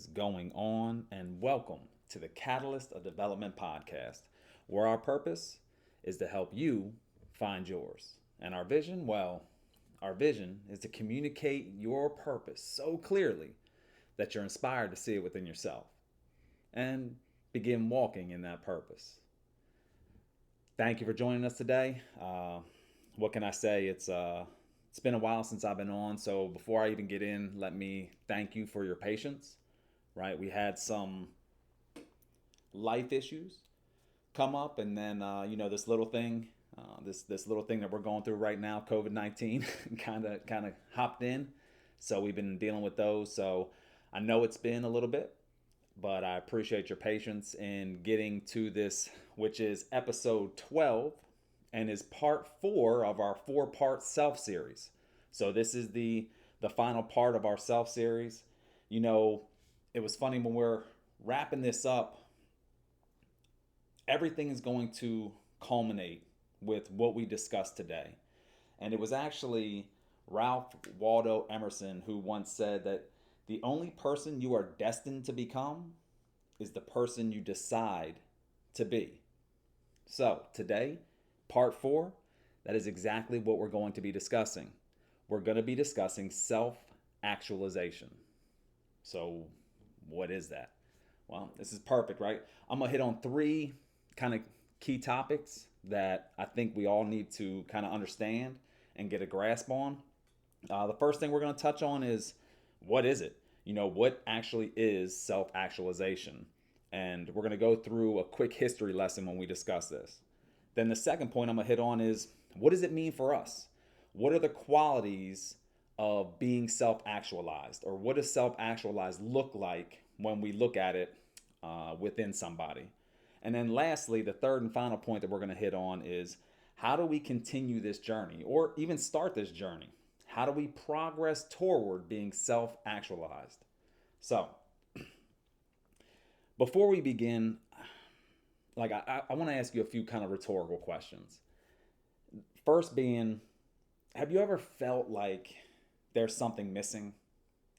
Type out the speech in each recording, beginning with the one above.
is going on? And welcome to the Catalyst of Development podcast, where our purpose is to help you find yours. And our vision, well, our vision is to communicate your purpose so clearly that you're inspired to see it within yourself and begin walking in that purpose. Thank you for joining us today. What can I say? It's been a while since I've been on, so before I even get in, let me thank you for your patience. Right, we had some life issues come up, and then this little thing, this little thing that we're going through right now, COVID-19, kind of hopped in. So we've been dealing with those. So I know it's been a little bit, but I appreciate your patience in getting to this, which is episode 12 and is part 4 of our 4-part self series. So this is the final part of our self series. It was funny when we're wrapping this up, everything is going to culminate with what we discussed today. And it was actually Ralph Waldo Emerson who once said that the only person you are destined to become is the person you decide to be. So today, part 4, that is exactly what we're going to be discussing. We're going to be discussing self-actualization. So what is that? Well, this is perfect, right? I'm going to hit on 3 kind of key topics that I think we all need to kind of understand and get a grasp on. The first thing we're going to touch on is, what is it? What actually is self-actualization? And we're going to go through a quick history lesson when we discuss this. Then the second point I'm going to hit on is, what does it mean for us? What are the qualities of being self-actualized? Or what does self-actualized look like when we look at it within somebody? And then lastly, the third and final point that we're going to hit on is, how do we continue this journey or even start this journey? How do we progress toward being self-actualized? So, before we begin, I want to ask you a few kind of rhetorical questions. First being, have you ever felt like there's something missing?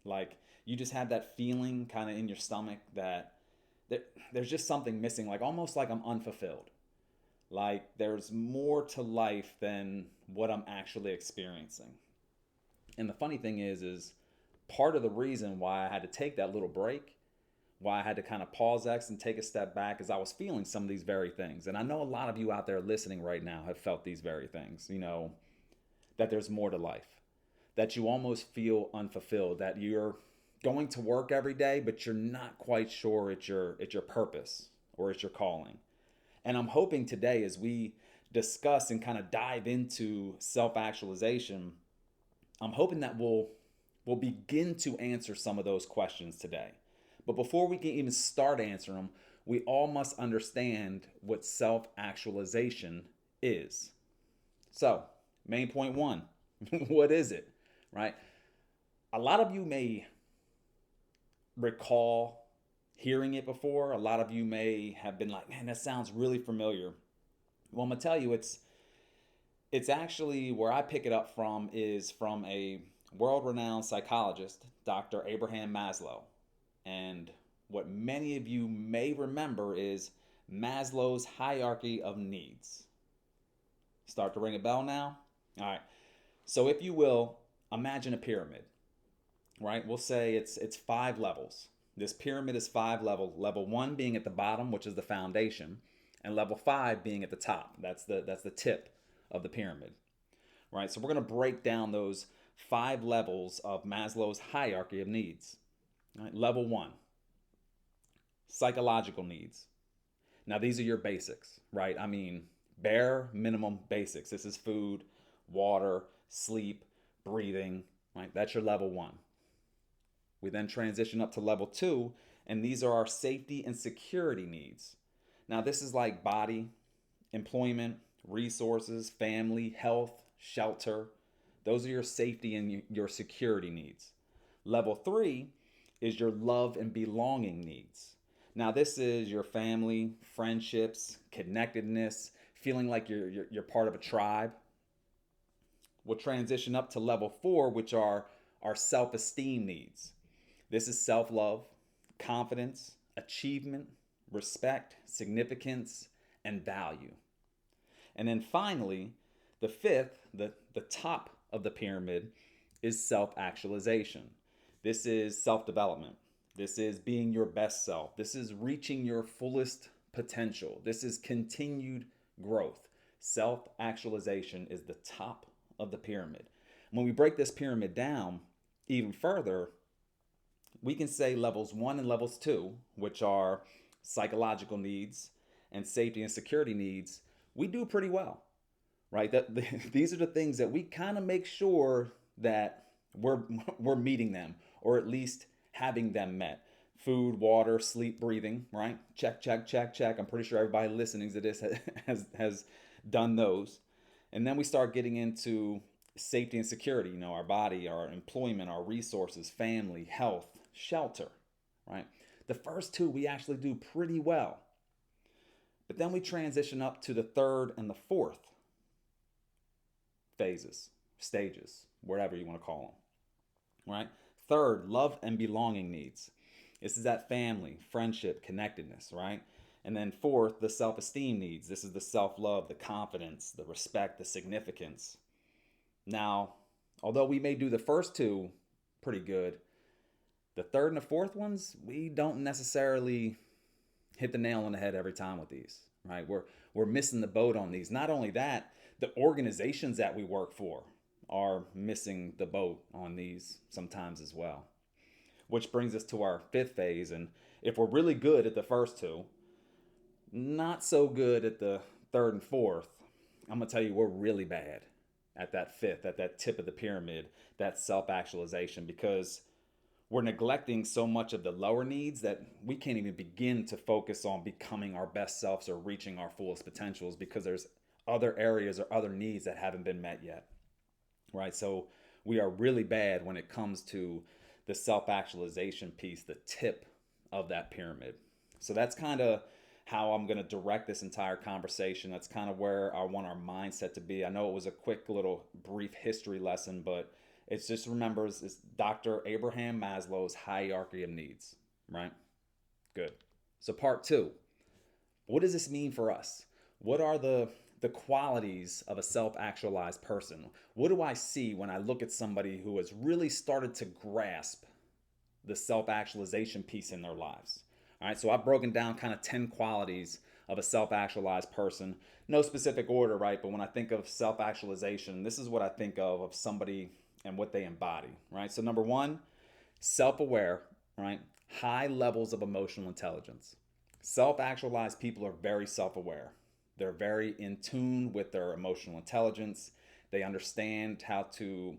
Like you just had that feeling kind of in your stomach that there's just something missing, like almost like I'm unfulfilled. Like there's more to life than what I'm actually experiencing. And the funny thing is part of the reason why I had to take that little break, why I had to kind of pause X and take a step back, is I was feeling some of these very things. And I know a lot of you out there listening right now have felt these very things, that there's more to life, that you almost feel unfulfilled, that you're going to work every day, but you're not quite sure it's your purpose or it's your calling. And I'm hoping today, as we discuss and kind of dive into self-actualization, I'm hoping that we'll begin to answer some of those questions today. But before we can even start answering them, we all must understand what self-actualization is. So, main point 1, what is it, right? A lot of you may recall hearing it before. A lot of you may have been like, man, that sounds really familiar. Well, I'm going to tell you, it's actually, where I pick it up from is from a world-renowned psychologist, Dr. Abraham Maslow. And what many of you may remember is Maslow's hierarchy of needs. Start to ring a bell now? All right. So if you will, imagine a pyramid, right? We'll say it's 5 levels. This pyramid is 5 levels. Level 1 being at the bottom, which is the foundation, and level 5 being at the top. That's the tip of the pyramid, right? So we're going to break down those 5 levels of Maslow's hierarchy of needs. Right? Level 1, psychological needs. Now these are your basics, right? I mean, bare minimum basics. This is food, water, sleep, breathing, right? That's your level 1. We then transition up to level 2, and these are our safety and security needs. Now this is like body, employment, resources, family, health, shelter. Those are your safety and your security needs. Level 3 is your love and belonging needs. Now this is your family, friendships, connectedness, feeling like you're part of a tribe. We'll transition up to level 4, which are our self-esteem needs. This is self-love, confidence, achievement, respect, significance, and value. And then finally, the fifth, the top of the pyramid, is self actualization. This is self development. This is being your best self. This is reaching your fullest potential. This is continued growth. Self actualization is the top of the pyramid. When we break this pyramid down even further, we can say levels one and levels two, which are psychological needs and safety and security needs, we do pretty well, right? These are the things that we kind of make sure that we're meeting them, or at least having them met. Food, water, sleep, breathing, right? Check, check, check, check. I'm pretty sure everybody listening to this has done those. And then we start getting into safety and security, our body, our employment, our resources, family, health, shelter, right? The first two we actually do pretty well. But then we transition up to the third and the fourth phases, stages, whatever you want to call them, right? Third, love and belonging needs. This is that family, friendship, connectedness, right? And then fourth, the self-esteem needs. This is the self-love, the confidence, the respect, the significance. Now, although we may do the first two pretty good, the third and the fourth ones, we don't necessarily hit the nail on the head every time with these, right? We're missing the boat on these. Not only that, the organizations that we work for are missing the boat on these sometimes as well. Which brings us to our fifth phase. And if we're really good at the first two, not so good at the third and fourth, I'm going to tell you we're really bad at that fifth, at that tip of the pyramid, that self-actualization, because we're neglecting so much of the lower needs that we can't even begin to focus on becoming our best selves or reaching our fullest potentials, because there's other areas or other needs that haven't been met yet, right? So we are really bad when it comes to the self-actualization piece, the tip of that pyramid. So that's kind of how I'm going to direct this entire conversation. That's kind of where I want our mindset to be. I know it was a quick little brief history lesson, but it's just remembers it's Dr. Abraham Maslow's hierarchy of needs, right? Good. So part two, what does this mean for us? What are the qualities of a self-actualized person? What do I see when I look at somebody who has really started to grasp the self-actualization piece in their lives? All right, so I've broken down kind of 10 qualities of a self-actualized person. No specific order, right? But when I think of self-actualization, this is what I think of somebody and what they embody, right? So number one, self-aware, right? High levels of emotional intelligence. Self-actualized people are very self-aware. They're very in tune with their emotional intelligence. They understand how to,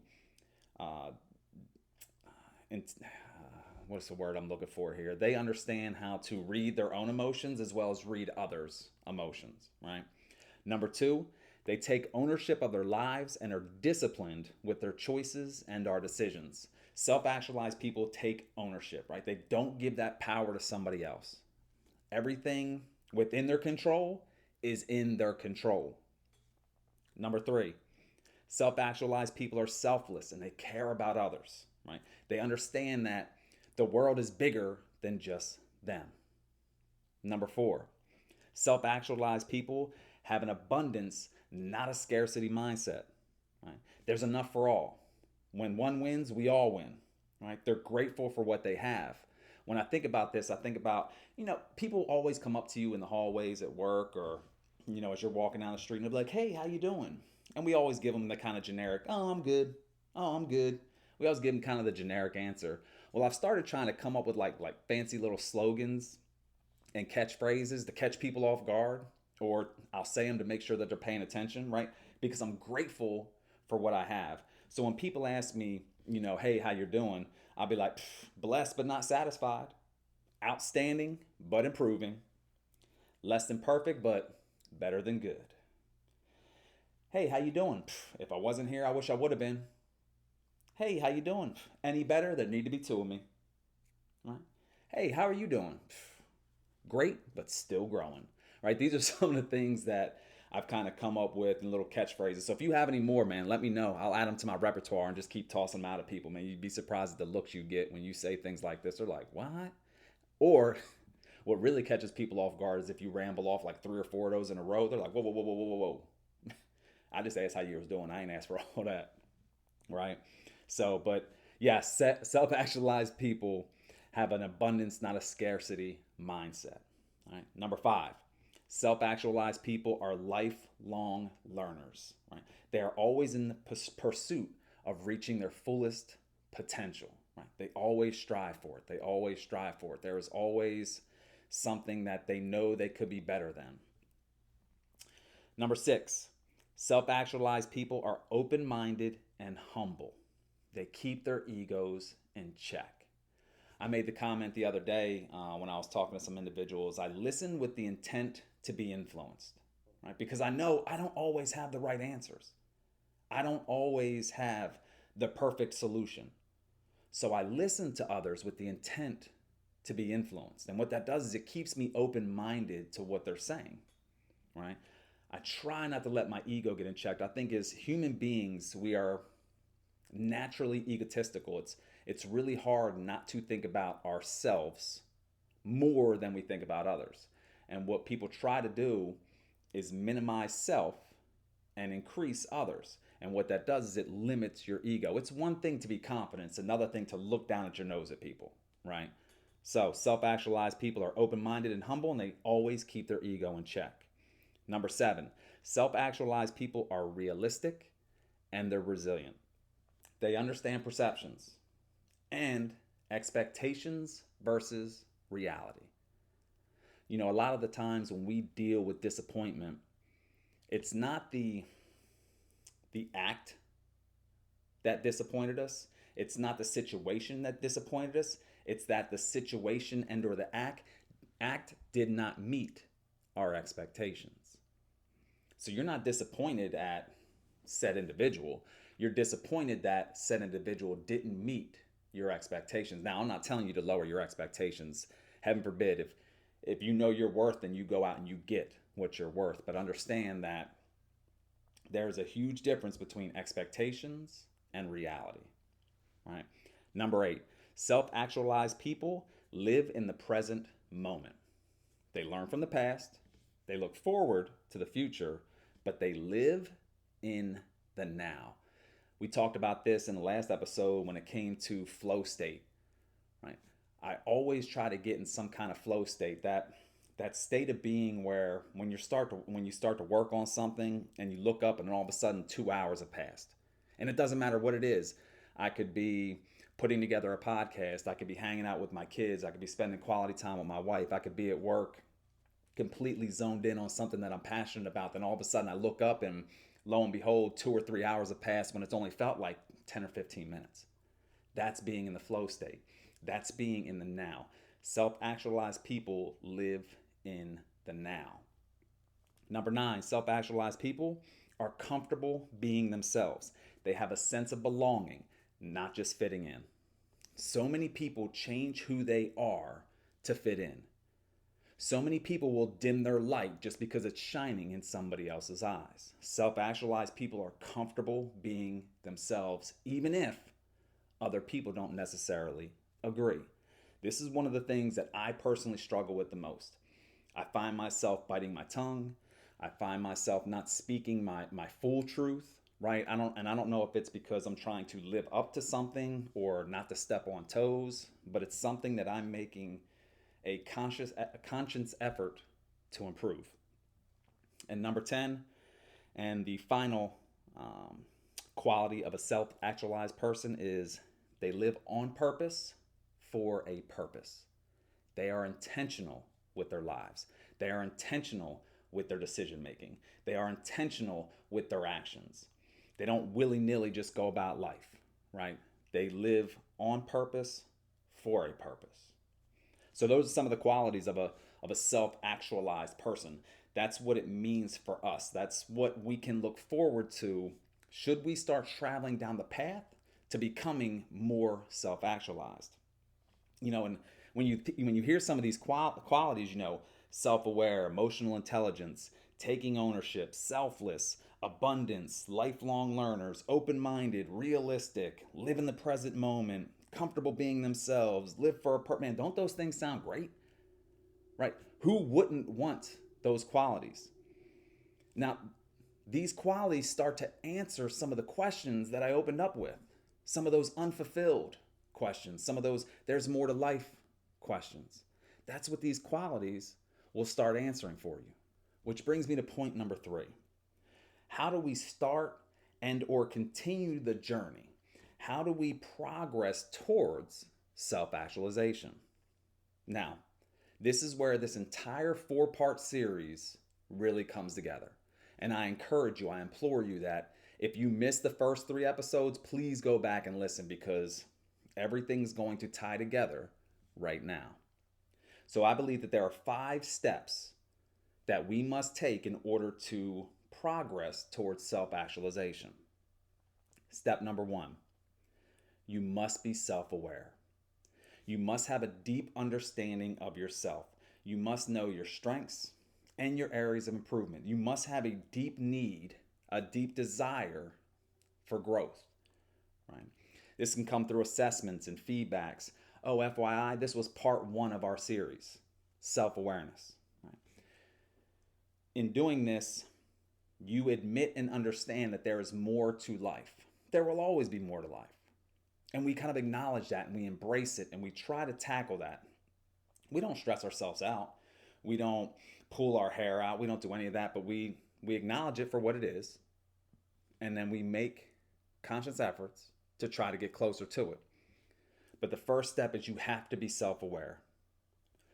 what's the word I'm looking for here? They understand how to read their own emotions as well as read others' emotions, right? Number two, they take ownership of their lives and are disciplined with their choices and our decisions. Self-actualized people take ownership, right? They don't give that power to somebody else. Everything within their control is in their control. Number three, self-actualized people are selfless and they care about others, right? They understand that the world is bigger than just them. Number four, self-actualized people have an abundance, not a scarcity mindset, right? There's enough for all. When one wins, we all win, right? They're grateful for what they have. When I think about this, I think about, people always come up to you in the hallways at work or, as you're walking down the street and they'll be like, hey, how you doing? And we always give them the kind of generic, oh, I'm good. Oh, I'm good. We always give them kind of the generic answer. Well, I've started trying to come up with like fancy little slogans and catchphrases to catch people off guard, or I'll say them to make sure that they're paying attention, right? Because I'm grateful for what I have. So when people ask me, hey, how you're doing? I'll be like, blessed but not satisfied. Outstanding but improving. Less than perfect but better than good. Hey, how you doing? If I wasn't here, I wish I would have been. Hey, how you doing? Any better? There need to be two of me. Right? Hey, how are you doing? Great, but still growing. Right? These are some of the things that I've kind of come up with in little catchphrases. So if you have any more, man, let me know. I'll add them to my repertoire and just keep tossing them out at people, man. You'd be surprised at the looks you get when you say things like this. They're like, what? Or what really catches people off guard is if you ramble off like three or four of those in a row, they're like, whoa, whoa, whoa, whoa, whoa, whoa, whoa. I just asked how you was doing. I ain't asked for all that, right? So, but yeah, self-actualized people have an abundance, not a scarcity mindset. All right. Number 5, self-actualized people are lifelong learners. Right? They are always in the pursuit of reaching their fullest potential. Right? They always strive for it. They always strive for it. There is always something that they know they could be better than. Number 6, self-actualized people are open-minded and humble. They keep their egos in check. I made the comment the other day when I was talking to some individuals. I listen with the intent to be influenced, right? Because I know I don't always have the right answers. I don't always have the perfect solution. So I listen to others with the intent to be influenced. And what that does is it keeps me open-minded to what they're saying, right? I try not to let my ego get in check. I think as human beings, we are naturally egotistical. It's really hard not to think about ourselves more than we think about others. And what people try to do is minimize self and increase others. And what that does is it limits your ego. It's one thing to be confident, it's another thing to look down at your nose at people, right? So, self-actualized people are open-minded and humble, and they always keep their ego in check. Number 7, self-actualized people are realistic and they're resilient. They understand perceptions and expectations versus reality. You know, a lot of the times when we deal with disappointment, it's not the act that disappointed us. It's not the situation that disappointed us. It's that the situation and or the act did not meet our expectations. So you're not disappointed at said individual. You're disappointed that said individual didn't meet your expectations. Now, I'm not telling you to lower your expectations. Heaven forbid, if you know your worth, then you go out and you get what you're worth. But understand that there's a huge difference between expectations and reality. Right? Number 8, self-actualized people live in the present moment. They learn from the past, they look forward to the future, but they live in the now. We talked about this in the last episode when it came to flow state, right? I always try to get in some kind of flow state, that state of being where when you start to work on something and you look up and then all of a sudden 2 hours have passed. And it doesn't matter what it is. I could be putting together a podcast, I could be hanging out with my kids, I could be spending quality time with my wife, I could be at work completely zoned in on something that I'm passionate about. Then all of a sudden I look up and lo and behold, 2 or 3 hours have passed when it's only felt like 10 or 15 minutes. That's being in the flow state. That's being in the now. Self-actualized people live in the now. Number 9, self-actualized people are comfortable being themselves. They have a sense of belonging, not just fitting in. So many people change who they are to fit in. So many people will dim their light just because it's shining in somebody else's eyes. Self-actualized people are comfortable being themselves, even if other people don't necessarily agree. This is one of the things that I personally struggle with the most. I find myself biting my tongue. I find myself not speaking my full truth, right? I don't know if it's because I'm trying to live up to something or not to step on toes, but it's something that I'm making a conscious effort to improve. And number 10, and the final quality of a self-actualized person is they live on purpose for a purpose. They are intentional with their lives. They are intentional with their decision making. They are intentional with their actions. They don't willy-nilly just go about life, right? They live on purpose for a purpose. So those are some of the qualities of a self-actualized person. That's what it means for us. That's what we can look forward to should we start traveling down the path to becoming more self-actualized. You know, and when you hear some of these qualities, you know, self-aware, emotional intelligence, taking ownership, selfless, abundance, lifelong learners, open-minded, realistic, live in the present moment, comfortable being themselves, live for a purpose. Man, don't those things sound great? Right? Who wouldn't want those qualities? Now, these qualities start to answer some of the questions that I opened up with, some of those unfulfilled questions, some of those there's more to life questions. That's what these qualities will start answering for you. Which brings me to point number 3. How do we start and or continue the journey? How do we progress towards self-actualization? Now, this is where this entire 4-part series really comes together. And I encourage you, I implore you that if you missed the first 3 episodes, please go back and listen because everything's going to tie together right now. So I believe that there are 5 steps that we must take in order to progress towards self-actualization. Step number 1, you must be self-aware. You must have a deep understanding of yourself. You must know your strengths and your areas of improvement. You must have a deep need, a deep desire for growth, right? This can come through assessments and feedbacks. Oh, FYI, this was part 1 of our series, self-awareness. Right? In doing this, you admit and understand that there is more to life. There will always be more to life. And we kind of acknowledge that and we embrace it and we try to tackle that. We don't stress ourselves out. We don't pull our hair out. We don't do any of that, but we acknowledge it for what it is. And then we make conscious efforts to try to get closer to it. But the first step is you have to be self-aware.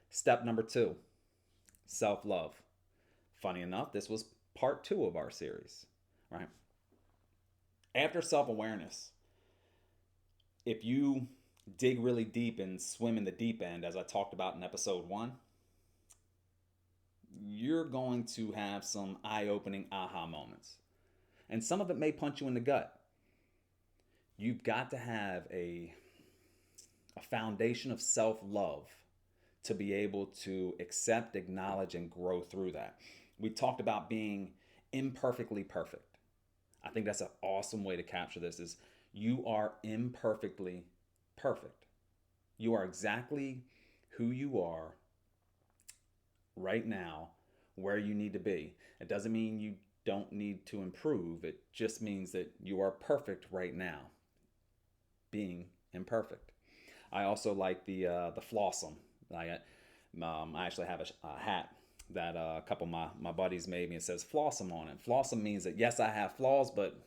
Step number 2, self-love. Funny enough, this was part 2 of our series, right? After self-awareness, if you dig really deep and swim in the deep end, as I talked about in episode 1, you're going to have some eye-opening aha moments. And some of it may punch you in the gut. You've got to have a foundation of self-love to be able to accept, acknowledge, and grow through that. We talked about being imperfectly perfect. I think that's an awesome way to capture this is you are imperfectly perfect. You are exactly who you are right now, where you need to be. It doesn't mean you don't need to improve. It just means that you are perfect right now, being imperfect. I also like the flossom. I actually have a hat that a couple of my buddies made me. It says flossom on it. Flossom means that yes, I have flaws, but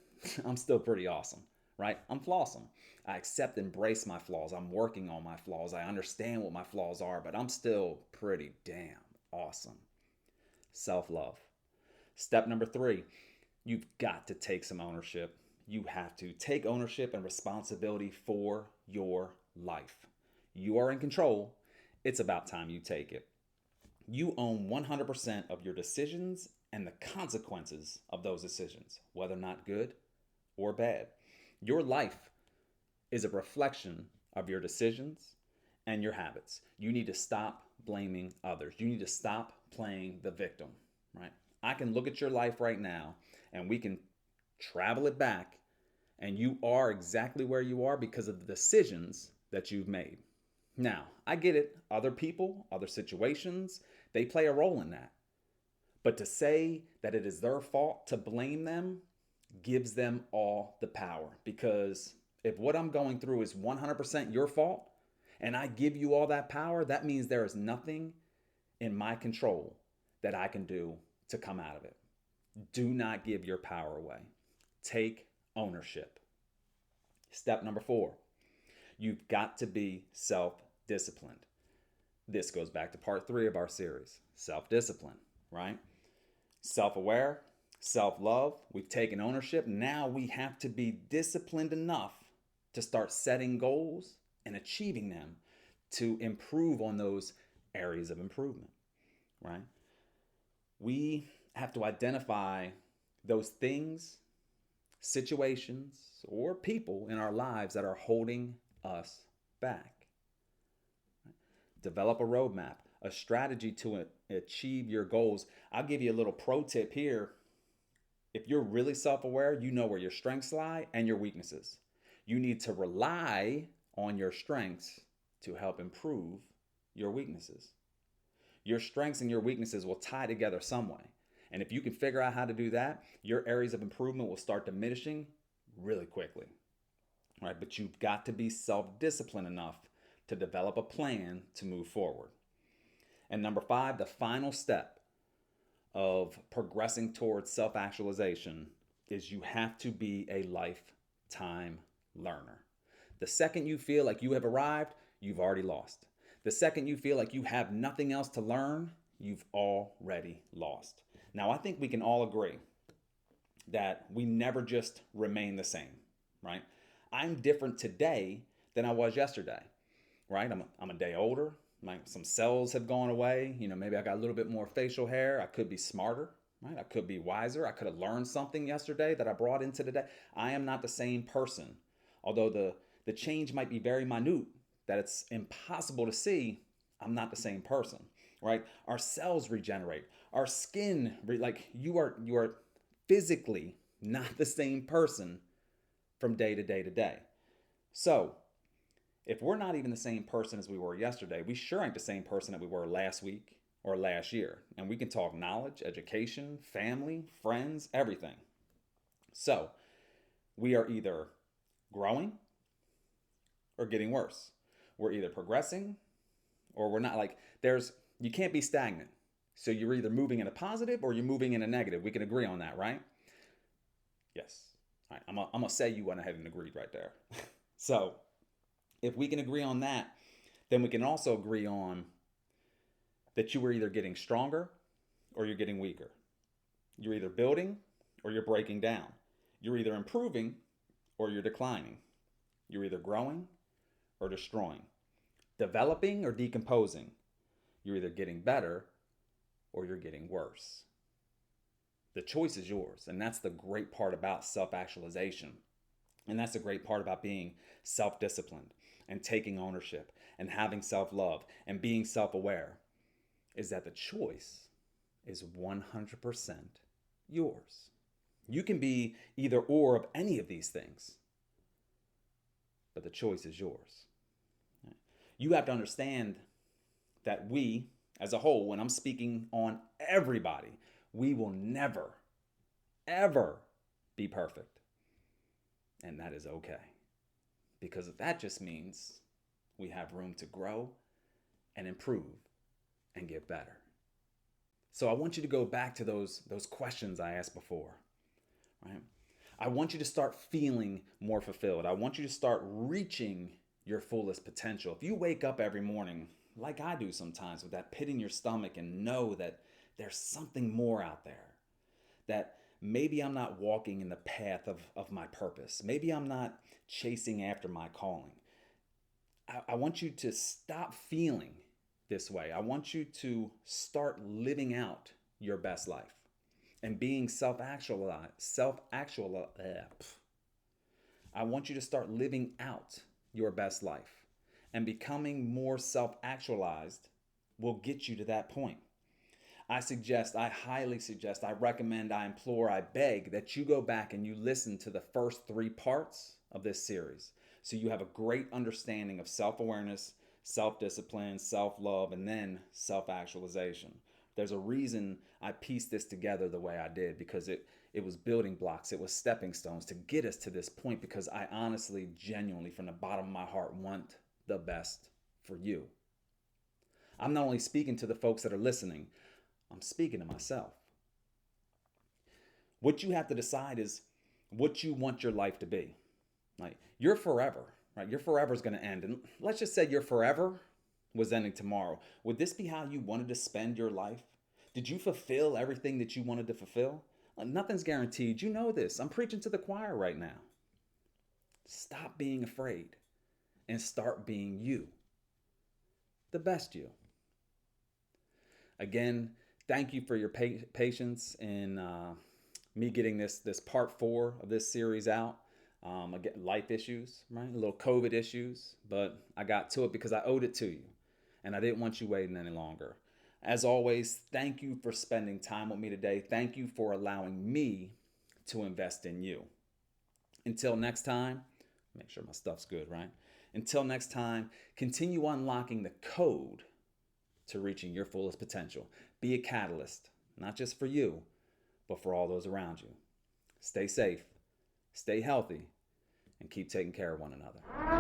I'm still pretty awesome, right? I'm flawsome. I accept, embrace my flaws. I'm working on my flaws. I understand what my flaws are, but I'm still pretty damn awesome. Self-love. Step number 3, you've got to take some ownership. You have to take ownership and responsibility for your life. You are in control. It's about time you take it. You own 100% of your decisions and the consequences of those decisions, whether or not good or bad. Your life is a reflection of your decisions and your habits. You need to stop blaming others. You need to stop playing the victim, right? I can look at your life right now and we can travel it back and you are exactly where you are because of the decisions that you've made. Now, I get it. Other people, other situations, they play a role in that. But to say that it is their fault, to blame them, gives them all the power. Because if what I'm going through is 100% your fault, and I give you all that power, that means there is nothing in my control that I can do to come out of it. Do not give your power away. Take ownership. Step number 4, you've got to be self-disciplined. This goes back to part 3 of our series, self-discipline, right? Self-aware, self-love, we've taken ownership. Now we have to be disciplined enough to start setting goals and achieving them to improve on those areas of improvement, right? We have to identify those things, situations, or people in our lives that are holding us back. Develop a roadmap, a strategy to achieve your goals. I'll give you a little pro tip here. If you're really self-aware, you know where your strengths lie and your weaknesses. You need to rely on your strengths to help improve your weaknesses. Your strengths and your weaknesses will tie together some way. And if you can figure out how to do that, your areas of improvement will start diminishing really quickly. Right? But you've got to be self-disciplined enough to develop a plan to move forward. And number 5, the final step of progressing towards self-actualization is you have to be a lifetime learner. The second you feel like you have arrived, you've already lost. The second you feel like you have nothing else to learn, you've already lost. Now, I think we can all agree that we never just remain the same, right? I'm different today than I was yesterday, right? I'm a day older. Some cells have gone away. Maybe I got a little bit more facial hair. I could be smarter, right? I could be wiser. I could have learned something yesterday that I brought into today. I am not the same person. Although the change might be very minute, that it's impossible to see, I'm not the same person, right? Our cells regenerate. Our skin, you are physically not the same person from day to day to day. So, if we're not even the same person as we were yesterday, we sure ain't the same person that we were last week or last year. And we can talk knowledge, education, family, friends, everything. So, we are either growing or getting worse. We're either progressing or we're not. You can't be stagnant. So you're either moving in a positive or you're moving in a negative. We can agree on that, right? Yes. All right. I'm going to say you went ahead and agreed right there. So if we can agree on that, then we can also agree on that you were either getting stronger or you're getting weaker. You're either building or you're breaking down. You're either improving or you're declining. You're either growing or destroying, developing or decomposing. You're either getting better or you're getting worse. The choice is yours. And that's the great part about self-actualization. And that's the great part about being self-disciplined and taking ownership and having self-love and being self-aware, is that the choice is 100% yours. You can be either or of any of these things, but the choice is yours. You have to understand that we, as a whole, when I'm speaking on everybody, we will never, ever be perfect. And that is okay. Because that just means we have room to grow and improve and get better. So I want you to go back to those questions I asked before, right? I want you to start feeling more fulfilled. I want you to start reaching your fullest potential. If you wake up every morning, like I do sometimes, with that pit in your stomach and know that there's something more out there, that maybe I'm not walking in the path of my purpose. Maybe I'm not chasing after my calling. I want you to stop feeling this way. I want you to start living out your best life and being self-actualized. I want you to start living out your best life, and becoming more self-actualized will get you to that point. I highly suggest, I recommend, I implore, I beg that you go back and you listen to the first 3 parts of this series, so you have a great understanding of self-awareness, self-discipline, self-love, and then self-actualization. There's a reason I pieced this together the way I did, because it was building blocks, it was stepping stones to get us to this point, because I honestly, genuinely, from the bottom of my heart, want the best for you. I'm not only speaking to the folks that are listening, I'm speaking to myself. What you have to decide is what you want your life to be. Like, you're forever, right? Your forever is going to end. And let's just say your forever was ending tomorrow. Would this be how you wanted to spend your life? Did you fulfill everything that you wanted to fulfill? Nothing's guaranteed. You know this. I'm preaching to the choir right now. Stop being afraid and start being you. The best you. Again, thank you for your patience in me getting this part 4 of this series out. Again, life issues, right? A little COVID issues, but I got to it because I owed it to you, and I didn't want you waiting any longer. As always, thank you for spending time with me today. Thank you for allowing me to invest in you. Until next time, make sure my stuff's good, right? Until next time, continue unlocking the code to reaching your fullest potential. Be a catalyst, not just for you, but for all those around you. Stay safe, stay healthy, and keep taking care of one another.